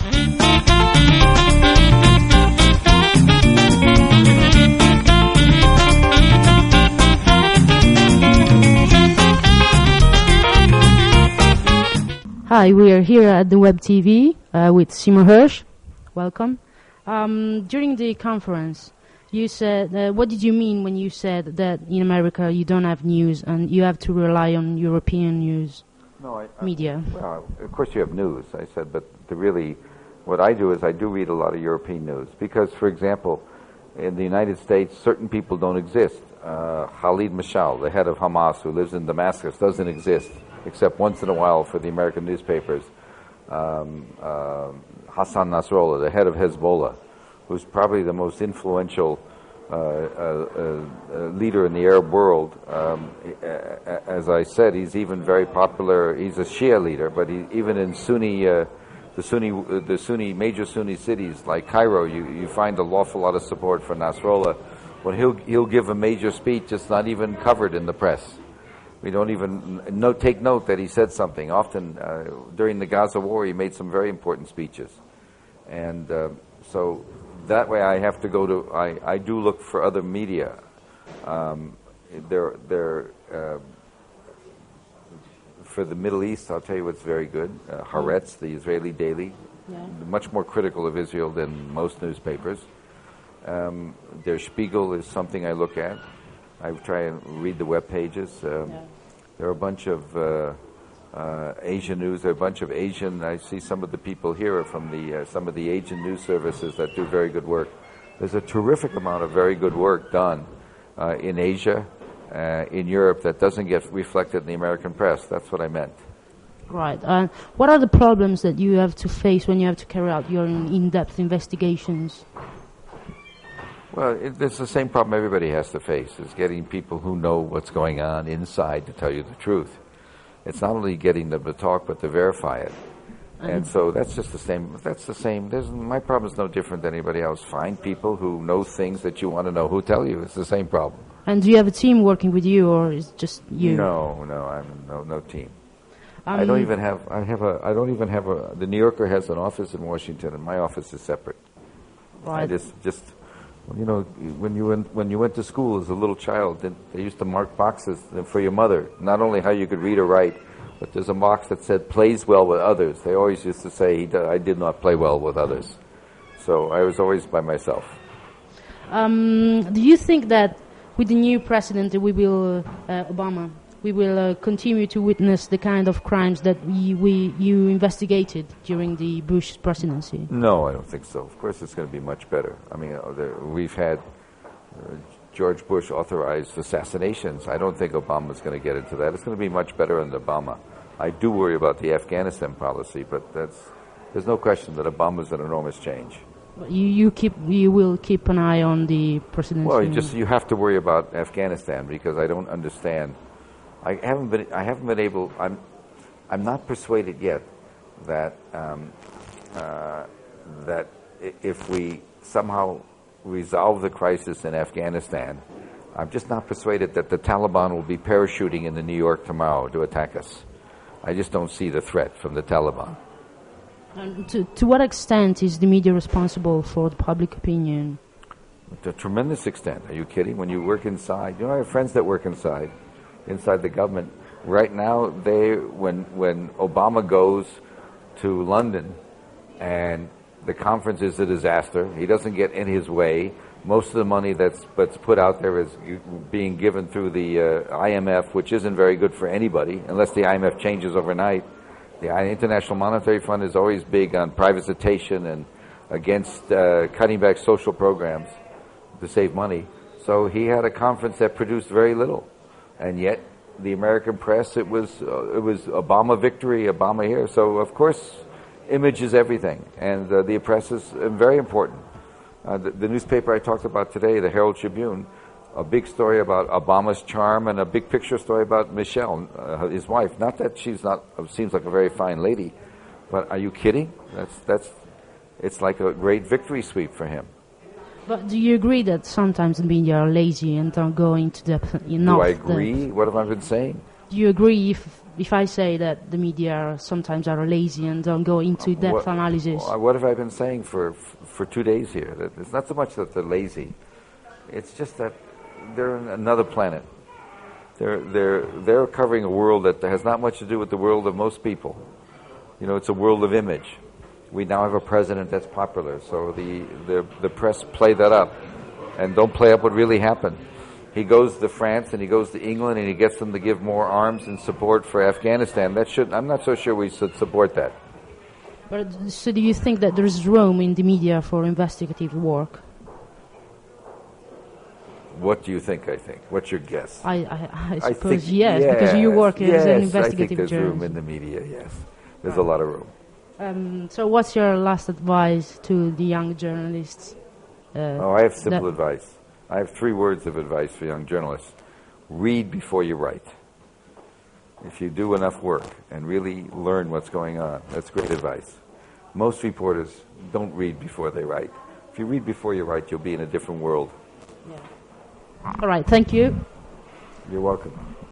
Hi, we are here at the Web TV with Seymour Hersh. Welcome. During the conference, you said, what did you mean when you said that in America you don't have news and you have to rely on European news media? Well, of course you have news, I said, but what I do is I do read a lot of European news because, for example, in the United States, certain people don't exist. Khalid Mashal, the head of Hamas, who lives in Damascus, doesn't exist, except once in a while for the American newspapers. Hassan Nasrallah, the head of Hezbollah, who's probably the most influential leader in the Arab world. As I said, he's even very popular. He's a Shia leader, but even in the major Sunni cities like Cairo, you find an awful lot of support for Nasrallah. When he'll give a major speech, it's not even covered in the press. We don't even take note that he said something. Often during the Gaza war, he made some very important speeches, and so that way I have to go to. I do look for other media. For the Middle East, I'll tell you what's very good. Haaretz, the Israeli daily, much more critical of Israel than most newspapers. Der Spiegel is something I look at. I try and read the web pages. There are a bunch of Asian news. There are a bunch of Asian. I see some of the people here are from some of the Asian news services that do very good work. There's a terrific amount of very good work done in Asia, in Europe, that doesn't get reflected in the American press. That's what I meant. Right. What are the problems that you have to face when you have to carry out your in-depth investigations? Well, it's the same problem everybody has to face, is getting people who know what's going on inside to tell you the truth. It's not only getting them to talk, but to verify it. And so that's just the same. That's the same. My problem is no different than anybody else. Find people who know things that you want to know, who tell you. It's the same problem. And do you have a team working with you, or is it just you? No, I'm no team. I don't even have a. The New Yorker has an office in Washington, and my office is separate. Right. I just. You know, when you went to school as a little child, they used to mark boxes for your mother. Not only how you could read or write, but there's a box that said "plays well with others." They always used to say I did not play well with others, so I was always by myself. Do you think that with the new president, Obama, we will continue to witness the kind of crimes that you investigated during the Bush presidency? No, I don't think so. Of course, it's going to be much better. I mean, we've had George Bush authorized assassinations. I don't think Obama's going to get into that. It's going to be much better under Obama. I do worry about the Afghanistan policy, but there's no question that Obama's an enormous change. You will keep an eye on the presidency. Well, you have to worry about Afghanistan because I don't understand. I haven't been able. I'm not persuaded yet that that if we somehow resolve the crisis in Afghanistan, I'm just not persuaded that the Taliban will be parachuting into New York tomorrow to attack us. I just don't see the threat from the Taliban. And to what extent is the media responsible for the public opinion? To a tremendous extent. Are you kidding? When you work inside, I have friends that work inside the government. Right now, when Obama goes to London and the conference is a disaster, he doesn't get in his way. Most of the money that's put out there is being given through the IMF, which isn't very good for anybody, unless the IMF changes overnight. The International Monetary Fund is always big on privatization and against cutting back social programs to save money. So he had a conference that produced very little. And yet, the American press, it was Obama victory, Obama here. So, of course, image is everything. And the press is very important. The newspaper I talked about today, the Herald Tribune, a big story about Obama's charm and a big picture story about Michelle, his wife. Not that she's not, seems like a very fine lady, but are you kidding? It's like a great victory sweep for him. But do you agree that sometimes the media are lazy and don't go into depth enough? Do I agree? What have I been saying? Do you agree if I say that the media sometimes are lazy and don't go into depth analysis? What have I been saying for 2 days here? That it's not so much that they're lazy. It's just that they're on another planet. They're covering a world that has not much to do with the world of most people. You know, it's a world of image. We now have a president that's popular, so the press play that up and don't play up what really happened. He goes to France and he goes to England and he gets them to give more arms and support for Afghanistan. I'm not so sure we should support that. But so do you think that there's room in the media for investigative work? What do you think I think? What's your guess? I suppose yes, because you work as an investigative I think there's journalist. room in the media, yes. There's a lot of room. So what's your last advice to the young journalists? I have simple advice. I have 3 words of advice for young journalists. Read before you write. If you do enough work and really learn what's going on, that's great advice. Most reporters don't read before they write. If you read before you write, you'll be in a different world. Yeah. All right, thank you. You're welcome.